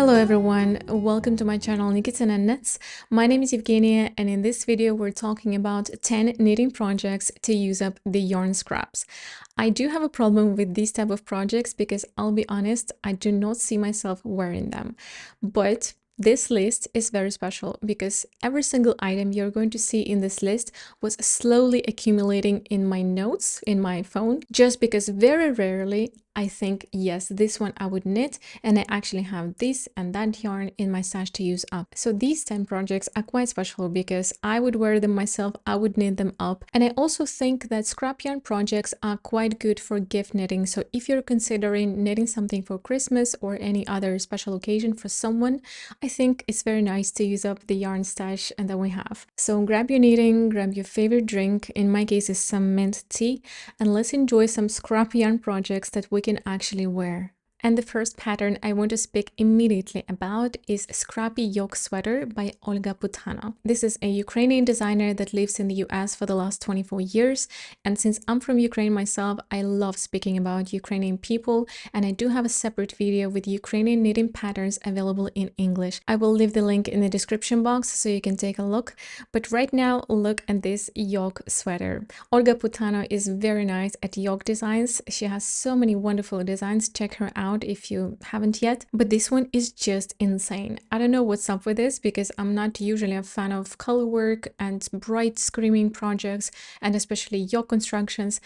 Hello everyone, welcome to my channel Nikitinaknits. My name is Evgeniya and in this video we're talking about 10 knitting projects to use up the yarn scraps. I do have a problem with these type of projects because I'll be honest, I do not see myself wearing them. But this list is very special because every single item you're going to see in this list was slowly accumulating in my notes in my phone, just because very rarely I think, yes, this one I would knit, and I actually have this and that yarn in my stash to use up. So these 10 projects are quite special because I would wear them myself, I would knit them up. And I also think that scrap yarn projects are quite good for gift knitting. So if you're considering knitting something for Christmas or any other special occasion for someone, I think it's very nice to use up the yarn stash and that we have. So grab your knitting, grab your favorite drink, in my case is some mint tea, and let's enjoy some scrap yarn projects that we can actually wear. And the first pattern I want to speak immediately about is Scrappy Yoke sweater by Olga Putano. This is a Ukrainian designer that lives in the US for the last 24 years. And since I'm from Ukraine myself, I love speaking about Ukrainian people. And I do have a separate video with Ukrainian knitting patterns available in English. I will leave the link in the description box so you can take a look. But right now, look at this yoke sweater. Olga Putano is very nice at yoke designs. She has so many wonderful designs. Check her out if you haven't yet, but this one is just insane. I don't know what's up with this because I'm not usually a fan of color work and bright screaming projects and especially yoke constructions,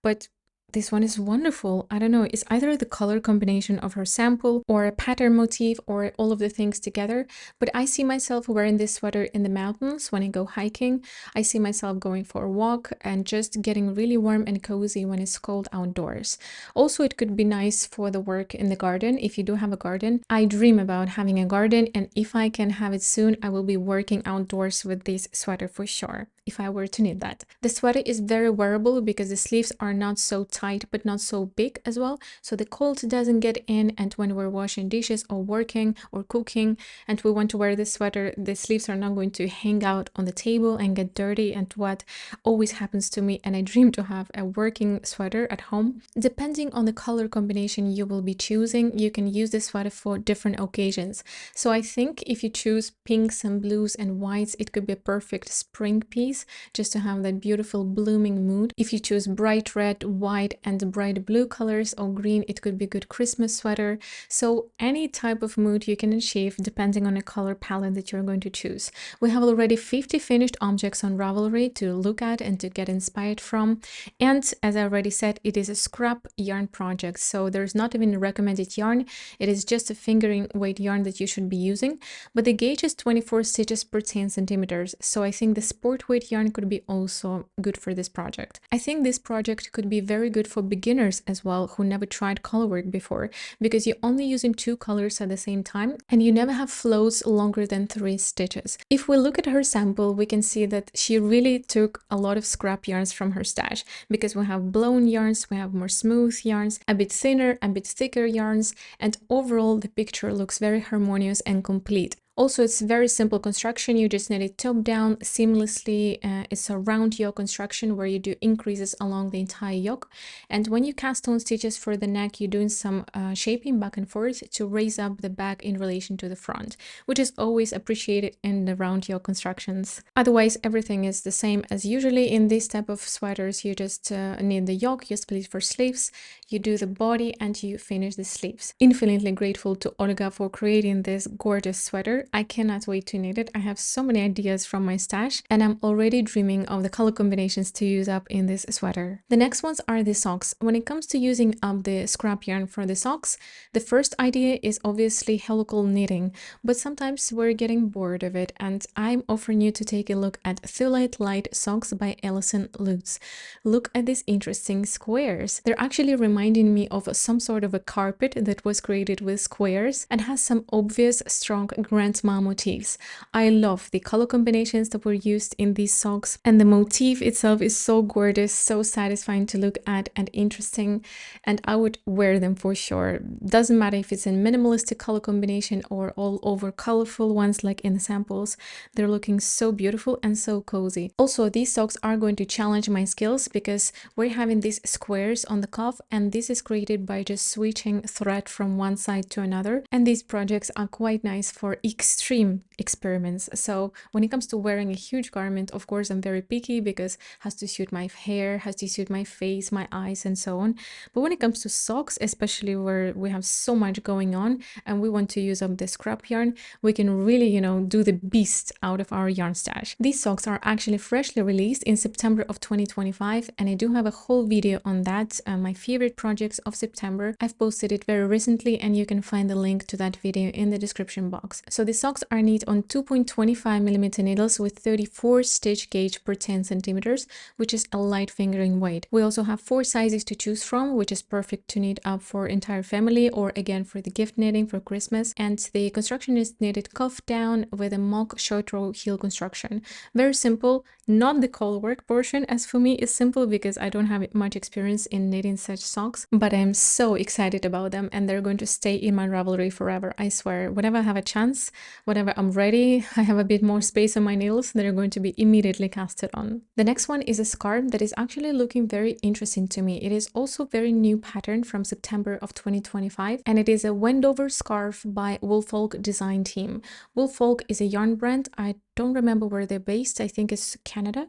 but this one is wonderful. I don't know, it's either the color combination of her sample or a pattern motif or all of the things together, but I see myself wearing this sweater in the mountains when I go hiking. I see myself going for a walk and just getting really warm and cozy when it's cold outdoors. Also, it could be nice for the work in the garden if you do have a garden. I dream about having a garden, and if I can have it soon, I will be working outdoors with this sweater for sure, if I were to knit that. The sweater is very wearable because the sleeves are not so tight but not so big as well, so the cold doesn't get in, and when we're washing dishes or working or cooking and we want to wear this sweater, the sleeves are not going to hang out on the table and get dirty, and what always happens to me, and I dream to have a working sweater at home. Depending on the color combination you will be choosing, you can use this sweater for different occasions. So I think if you choose pinks and blues and whites, it could be a perfect spring piece just to have that beautiful blooming mood. If you choose bright red, white and bright blue colors or green, it could be a good Christmas sweater. So any type of mood you can achieve depending on a color palette that you're going to choose. We have already 50 finished objects on Ravelry to look at and to get inspired from. And as I already said, it is a scrap yarn project, so there's not even a recommended yarn. It is just a fingering weight yarn that you should be using, but the gauge is 24 stitches per 10 centimeters, so I think the sport weight yarn could be also good for this project. I think this project could be very good for beginners as well who never tried colorwork before, because you're only using 2 colors at the same time and you never have flows longer than 3 stitches. If we look at her sample, we can see that she really took a lot of scrap yarns from her stash, because we have blown yarns, we have more smooth yarns, a bit thinner, a bit thicker yarns, and overall the picture looks very harmonious and complete. Also, it's very simple construction. You just knit it top down seamlessly. It's a round yoke construction where you do increases along the entire yoke. And when you cast on stitches for the neck, you're doing some shaping back and forth to raise up the back in relation to the front, which is always appreciated in the round yoke constructions. Otherwise, everything is the same as usually in this type of sweaters. You just knit the yoke, you split for sleeves, you do the body, and you finish the sleeves. Infinitely grateful to Olga for creating this gorgeous sweater. I cannot wait to knit it. I have so many ideas from my stash and I'm already dreaming of the color combinations to use up in this sweater. The next ones are the socks. When it comes to using up the scrap yarn for the socks, the first idea is obviously helical knitting, but sometimes we're getting bored of it, and I'm offering you to take a look at Thulite Light socks by Allison Lutes. Look at these interesting squares. They're actually reminding me of some sort of a carpet that was created with squares and has some obvious strong grand grandma motifs. I love the color combinations that were used in these socks, and the motif itself is so gorgeous, so satisfying to look at and interesting, and I would wear them for sure. Doesn't matter if it's in minimalistic color combination or all over colorful ones like in the samples. They're looking so beautiful and so cozy. Also, these socks are going to challenge my skills because we're having these squares on the cuff, and this is created by just switching thread from one side to another, and these projects are quite nice for extreme experiments. So when it comes to wearing a huge garment, of course I'm very picky because it has to suit my hair, has to suit my face, my eyes, and so on. But when it comes to socks, especially where we have so much going on and we want to use up the scrap yarn, we can really, you know, do the beast out of our yarn stash. These socks are actually freshly released in September of 2025, and I do have a whole video on that, my favorite projects of September. I've posted it very recently, and you can find the link to that video in the description box. So the socks are knit on 2.25mm needles with 34 stitch gauge per 10 centimeters, which is a light fingering weight. We also have 4 sizes to choose from, which is perfect to knit up for entire family or again for the gift knitting for Christmas. And the construction is knitted cuff down with a mock short row heel construction. Very simple, not the color work portion, as for me is simple because I don't have much experience in knitting such socks, but I'm so excited about them and they're going to stay in my Ravelry forever. I swear, whenever I have a chance, whenever I'm ready, I have a bit more space on my needles, they're going to be immediately casted on. The next one is a scarf that is actually looking very interesting to me. It is also very new pattern from September of 2025, and it is a Wendover Scrarf by Woolfolk design team. Woolfolk is a yarn brand. I don't remember where they're based. I think it's Canada,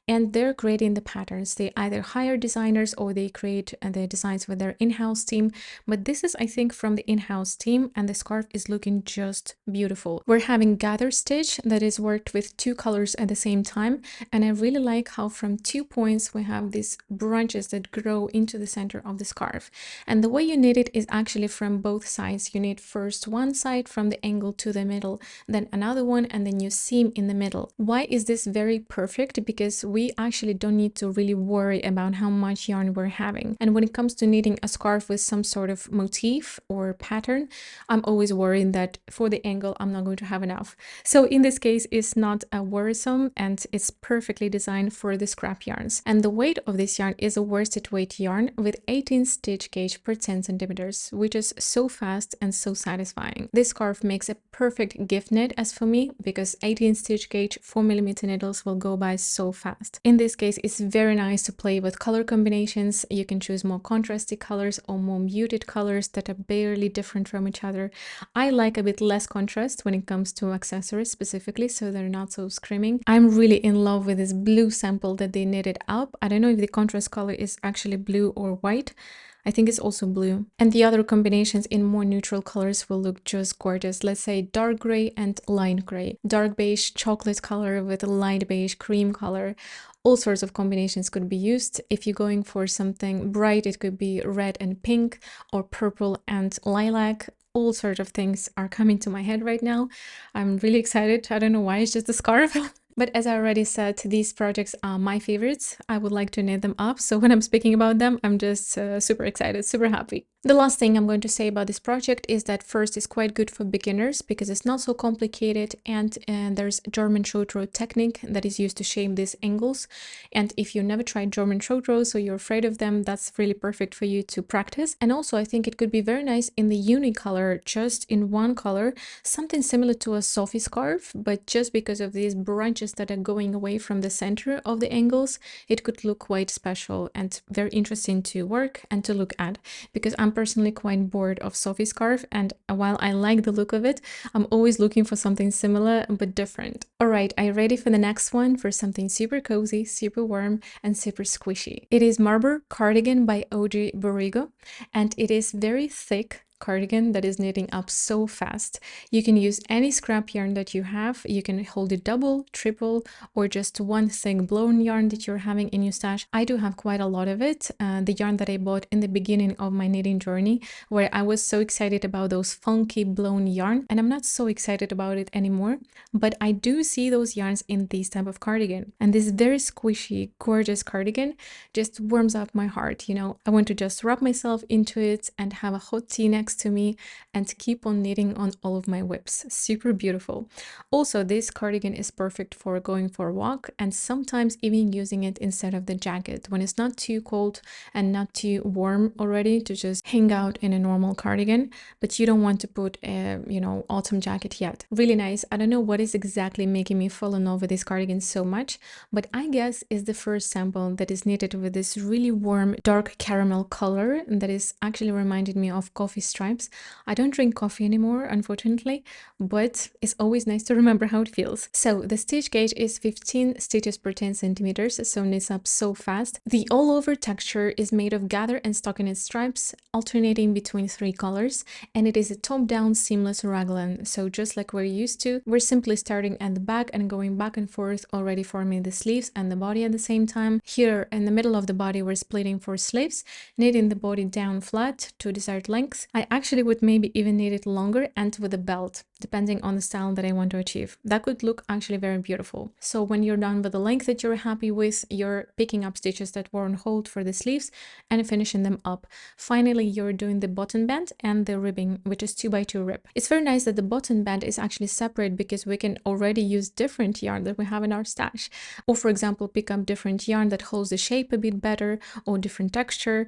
and they're creating the patterns. They either hire designers or they create the designs with their in-house team, but this is, I think, from the in-house team, and the scarf is looking just beautiful. We're having gather stitch that is worked with 2 colors at the same time, and I really like how from 2 points we have these branches that grow into the center of the scarf, and the way you knit it is actually from both sides. You knit first one side from the angle to the middle, then another one, and then you seam in the middle. Why is this very perfect? Because we actually don't need to really worry about how much yarn we're having. And when it comes to knitting a scarf with some sort of motif or pattern, I'm always worried that for the angle I'm not going to have enough. So in this case, it's not a worrisome, and it's perfectly designed for the scrap yarns. And the weight of this yarn is a worsted weight yarn with 18 stitch gauge per 10 centimeters, which is so fast and so satisfying. This scarf makes a perfect gift knit as for me, because 18 stitch gauge 4mm needles will go by so fast. In this case, it's very nice to play with color combinations. You can choose more contrasty colors or more muted colors that are barely different from each other. I like a bit less contrast when it comes to accessories specifically, so they're not so screaming. I'm really in love with this blue sample that they knitted up. I don't know if the contrast color is actually blue or white. I think it's also blue. And the other combinations in more neutral colors will look just gorgeous. Let's say dark gray and light gray. Dark beige chocolate color with a light beige cream color. All sorts of combinations could be used. If you're going for something bright, it could be red and pink or purple and lilac. All sorts of things are coming to my head right now. I'm really excited. I don't know why, it's just a scarf. But as I already said, these projects are my favorites. I would like to knit them up. So when I'm speaking about them, I'm just super excited, super happy. The last thing I'm going to say about this project is that first, it's quite good for beginners because it's not so complicated, and there's German short row technique that is used to shape these angles. And if you never tried German short rows or you're afraid of them, that's really perfect for you to practice. And also, I think it could be very nice in the unicolor, just in one color, something similar to a Sophie scarf, but just because of these branches that are going away from the center of the angles, it could look quite special and very interesting to work and to look at, because I'm personally quite bored of Sophie scarf, and while I like the look of it, I'm always looking for something similar but different. Alright, are you ready for the next one, for something super cozy, super warm, and super squishy? It is Marbre Cardigan by Audrey Borrego, and it is very thick cardigan that is knitting up so fast. You can use any scrap yarn that you have. You can hold it double, triple, or just one thick blown yarn that you're having in your stash. I do have quite a lot of it. The yarn that I bought in the beginning of my knitting journey, where I was so excited about those funky blown yarn, and I'm not so excited about it anymore, but I do see those yarns in this type of cardigan. And this very squishy, gorgeous cardigan just warms up my heart, you know. I want to just wrap myself into it and have a hot tea next next to me and keep on knitting on all of my whips. Super beautiful. Also, this cardigan is perfect for going for a walk and sometimes even using it instead of the jacket when it's not too cold and not too warm already to just hang out in a normal cardigan, but you don't want to put a, autumn jacket yet. Really nice. I don't know what is exactly making me fall in love with this cardigan so much, but I guess it's the first sample that is knitted with this really warm dark caramel color that is actually reminded me of coffee stripes. I don't drink coffee anymore, unfortunately, but it's always nice to remember how it feels. So the stitch gauge is 15 stitches per 10 centimeters, so knits up so fast. The all over texture is made of gather and stockinette stripes alternating between 3 colors, and it is a top-down seamless raglan. So just like we're used to, we're simply starting at the back and going back and forth, already forming the sleeves and the body at the same time. Here in the middle of the body we're splitting for sleeves, knitting the body down flat to desired length. I actually would maybe even knit it longer and with a belt, depending on the style that I want to achieve. That could look actually very beautiful. So when you're done with the length that you're happy with, you're picking up stitches that were on hold for the sleeves and finishing them up. Finally, you're doing the button band and the ribbing, which is 2x2 rib. It's very nice that the button band is actually separate because we can already use different yarn that we have in our stash, or for example pick up different yarn that holds the shape a bit better or different texture.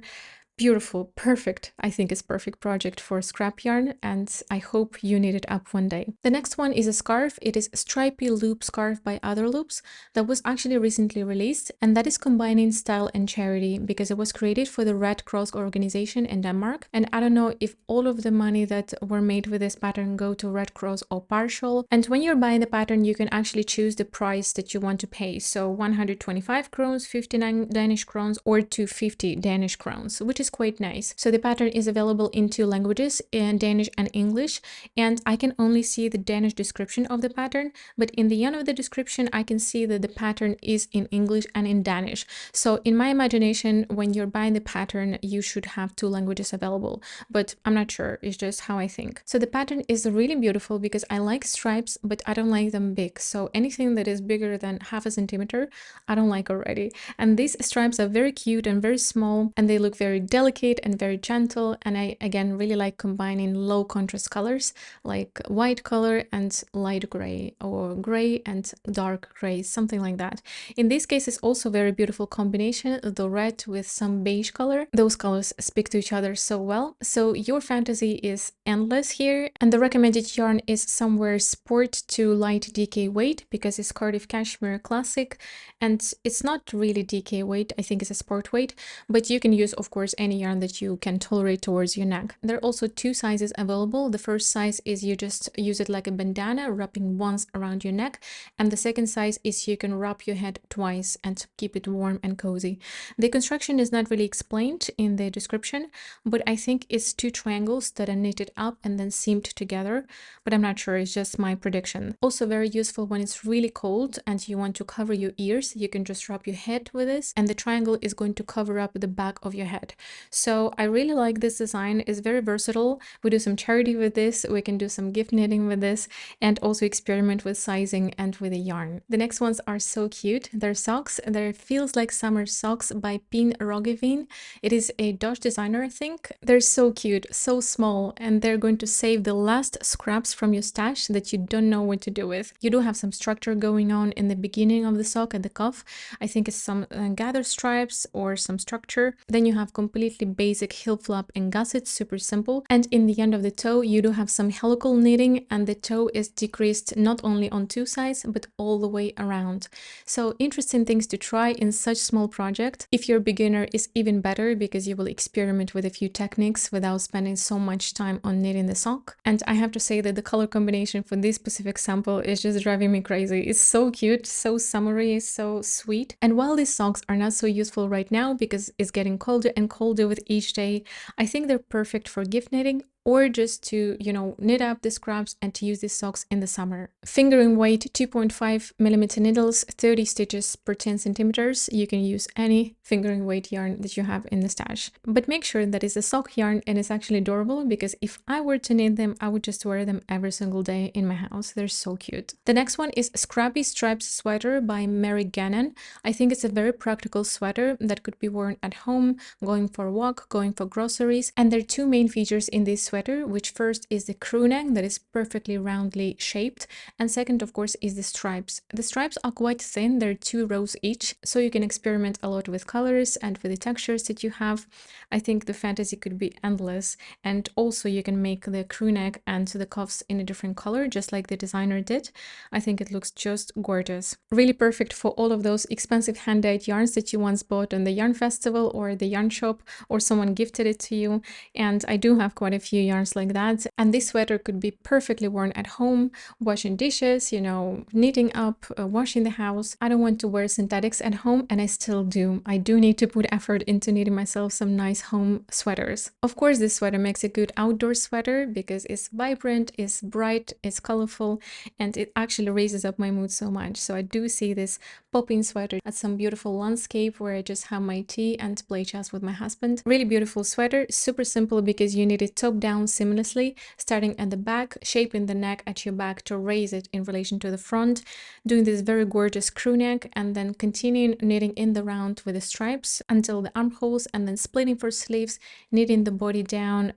Beautiful, perfect. I think it's perfect project for scrap yarn, and I hope you knit it up one day. The next one is a scarf. It is Stripy loop scarf by Otherloops that was actually recently released, and that is combining style and charity because it was created for the Red Cross organization in Denmark. And I don't know if all of the money that were made with this pattern go to Red Cross or partial. And when you're buying the pattern, you can actually choose the price that you want to pay. So 125 crowns, 59 Danish crowns, or 250 Danish crowns, which is quite nice. So the pattern is available in 2 languages, in Danish and English, and I can only see the Danish description of the pattern, but in the end of the description I can see that the pattern is in English and in Danish. So in my imagination, when you're buying the pattern, you should have 2 languages available, but I'm not sure. It's just how I think. So the pattern is really beautiful because I like stripes, but I don't like them big. So anything that is bigger than half a centimeter, I don't like already. And these stripes are very cute and very small, and they look very delicate and very gentle. And I again really like combining low contrast colors like white color and light gray, or gray and dark gray, something like that. In this case, it's also very beautiful combination, the red with some beige color. Those colors speak to each other so well. So your fantasy is endless here, and the recommended yarn is somewhere sport to light DK weight because it's Cardiff Cashmere Classic, and it's not really DK weight. I think it's a sport weight, but you can use of course any yarn that you can tolerate towards your neck. There are also 2 sizes available. The first size is you just use it like a bandana, wrapping once around your neck, and the second size is you can wrap your head twice and keep it warm and cozy. The construction is not really explained in the description, but I think it's 2 triangles that are knitted up and then seamed together, but I'm not sure. It's just my prediction. Also very useful when it's really cold and you want to cover your ears. You can just wrap your head with this, and the triangle is going to cover up the back of your head. So I really like this design. It's very versatile. We do some charity with this, we can do some gift knitting with this, and also experiment with sizing and with the yarn. The next ones are so cute. They're socks. They're feels like summer socks by Pien Roggeveen. It is a Dutch designer, I think. They're so cute, so small, and they're going to save the last scraps from your stash that you don't know what to do with. You do have some structure going on in the beginning of the sock at the cuff. I think it's some gather stripes or some structure. Then you have completely basic heel flap and gusset, super simple. And in the end of the toe, you do have some helical knitting, and the toe is decreased not only on 2 sides, but all the way around. So interesting things to try in such small project. If you're a beginner, is even better because you will experiment with a few techniques without spending so much time on knitting the sock. And I have to say that the color combination for this specific sample is just driving me crazy. It's so cute, so summery, so sweet. And while these socks are not so useful right now because it's getting colder and colder with each day, I think they're perfect for gift knitting or just to, knit up the scraps and to use these socks in the summer. Fingering weight 2.5mm needles, 30 stitches per 10 centimeters. You can use any fingering weight yarn that you have in the stash. But make sure that it's a sock yarn and it's actually adorable, because if I were to knit them, I would just wear them every single day in my house. They're so cute. The next one is Scrappy Stripes Sweater by Gannon. I think it's a very practical sweater that could be worn at home, going for a walk, going for groceries. And there are 2 main features in this sweater, which first is the crew neck that is perfectly roundly shaped, and second, of course, is the stripes. The stripes are quite thin, they're 2 rows each, so you can experiment a lot with colors and with the textures that you have. I think the fantasy could be endless, and also you can make the crew neck and the cuffs in a different color, just like the designer did. I think it looks just gorgeous. Really perfect for all of those expensive hand-dyed yarns that you once bought on the yarn festival or the yarn shop, or someone gifted it to you. And I do have quite a few yarns like that. And this sweater could be perfectly worn at home, washing dishes, you know, knitting up, washing the house. I don't want to wear synthetics at home, and I still do. I do need to put effort into knitting myself some nice home sweaters. Of course, this sweater makes a good outdoor sweater because it's vibrant, it's bright, it's colorful, and it actually raises up my mood so much. So I do see this popping sweater at some beautiful landscape where I just have my tea and play chess with my husband. Really beautiful sweater, super simple because you knit it top down seamlessly, starting at the back, shaping the neck at your back to raise it in relation to the front, doing this very gorgeous crew neck, and then continuing knitting in the round with the stripes until the armholes, and then splitting for sleeves, knitting the body down,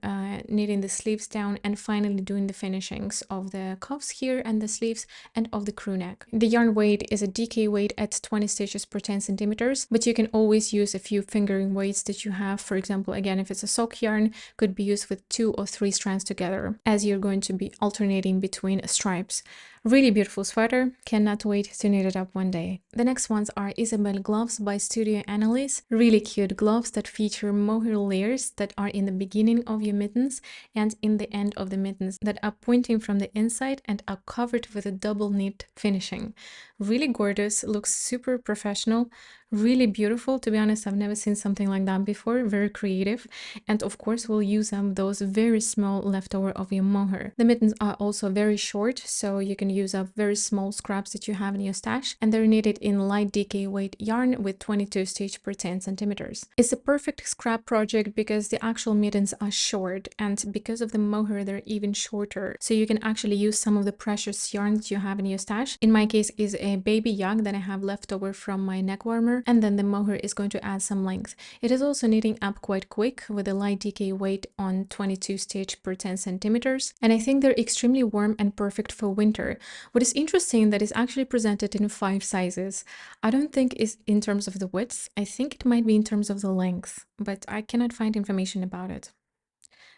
knitting the sleeves down, and finally doing the finishings of the cuffs here and the sleeves and of the crew neck. The yarn weight is a DK weight at 20 stitches per 10 centimeters, but you can always use a few fingering weights that you have. For example, again, if it's a sock yarn, could be used with 2 or 3 strands together, as you're going to be alternating between stripes. Really beautiful sweater, cannot wait to knit it up one day. The next ones are Isabelle Gloves by Studio Anneliis. Really cute gloves that feature mohair layers that are in the beginning of your mittens and in the end of the mittens, that are pointing from the inside and are covered with a double knit finishing. Really gorgeous, looks super professional, really beautiful. To be honest, I've never seen something like that before, very creative. And of course, we'll use those very small leftover of your mohair. The mittens are also very short, so you can use up very small scraps that you have in your stash, and they're knitted in light DK weight yarn with 22 stitch per 10 centimeters. It's a perfect scrap project because the actual mittens are short, and because of the mohair, they're even shorter. So you can actually use some of the precious yarn that you have in your stash. In my case is a baby yak that I have left over from my neck warmer, and then the mohair is going to add some length. It is also knitting up quite quick with a light DK weight on 22 stitch per 10 centimeters, and I think they're extremely warm and perfect for winter. What is interesting that is actually presented in 5 sizes. I don't think it's in terms of the width, I think it might be in terms of the length, but I cannot find information about it.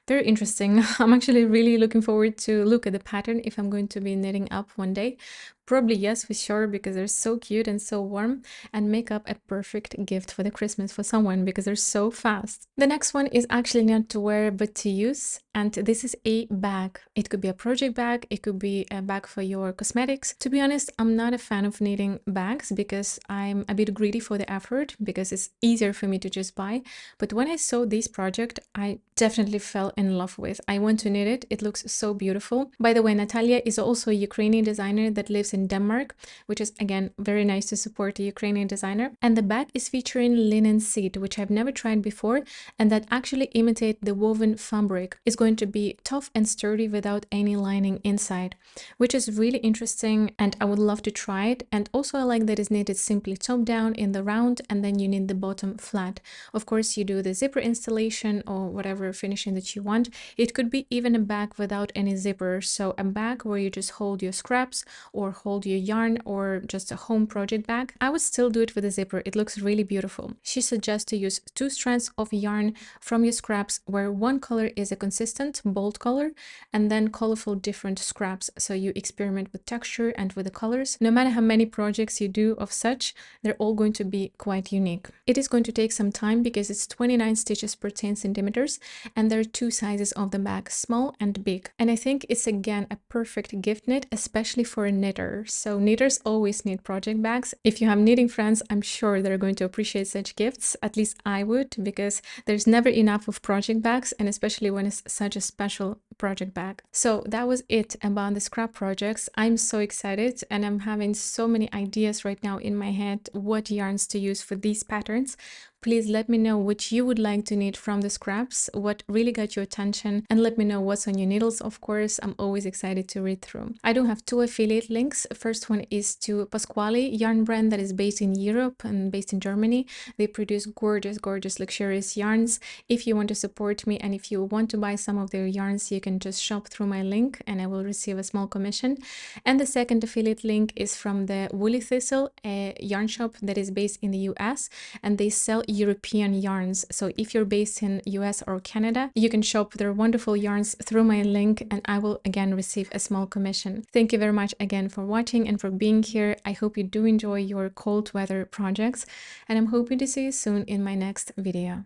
Very interesting. I'm actually really looking forward to look at the pattern if I'm going to be knitting up one day. Probably yes, for sure, because they're so cute and so warm, and make up a perfect gift for the Christmas for someone because they're so fast. The next one is actually not to wear but to use, and this is a bag. It could be a project bag, it could be a bag for your cosmetics. To be honest, I'm not a fan of knitting bags because I'm a bit greedy for the effort, because it's easier for me to just buy. But when I saw this project, I definitely fell in love with. I want to knit it. It looks so beautiful. By the way, Natalia is also a Ukrainian designer that lives in Denmark, which is again very nice to support a Ukrainian designer. And the bag is featuring linen seed, which I've never tried before, and that actually imitate the woven fabric. It's going to be tough and sturdy without any lining inside, which is really interesting, and I would love to try it. And also I like that it's knitted simply top down in the round, and then you knit the bottom flat. Of course, you do the zipper installation or whatever finishing that you want. It could be even a bag without any zipper, so a bag where you just hold your scraps or hold your yarn, or just a home project bag. I would still do it with a zipper. It looks really beautiful. She suggests to use 2 strands of yarn from your scraps where one color is a consistent bold color, and then colorful different scraps, so you experiment with texture and with the colors. No matter how many projects you do of such, they're all going to be quite unique. It is going to take some time because it's 29 stitches per 10 centimeters, and there are 2 sizes of the bag, small and big. And I think it's again a perfect gift knit, especially for a knitter. So knitters always need project bags. If you have knitting friends, I'm sure they're going to appreciate such gifts. At least I would, because there's never enough of project bags, and especially when it's such a special project bag. So that was it about the scrap projects. I'm so excited, and I'm having so many ideas right now in my head what yarns to use for these patterns. Please let me know what you would like to knit from the scraps, what really got your attention, and let me know what's on your needles, of course. I'm always excited to read through. I do have 2 affiliate links. First one is to Pasquale yarn brand that is based in Europe and based in Germany. They produce gorgeous, gorgeous, luxurious yarns. If you want to support me and if you want to buy some of their yarns, you can just shop through my link and I will receive a small commission. And the second affiliate link is from the Woolly Thistle, a yarn shop that is based in the US, and they sell European yarns. So if you're based in US or Canada, you can shop their wonderful yarns through my link and I will again receive a small commission. Thank you very much again for watching and for being here. I hope you do enjoy your cold weather projects and I'm hoping to see you soon in my next video.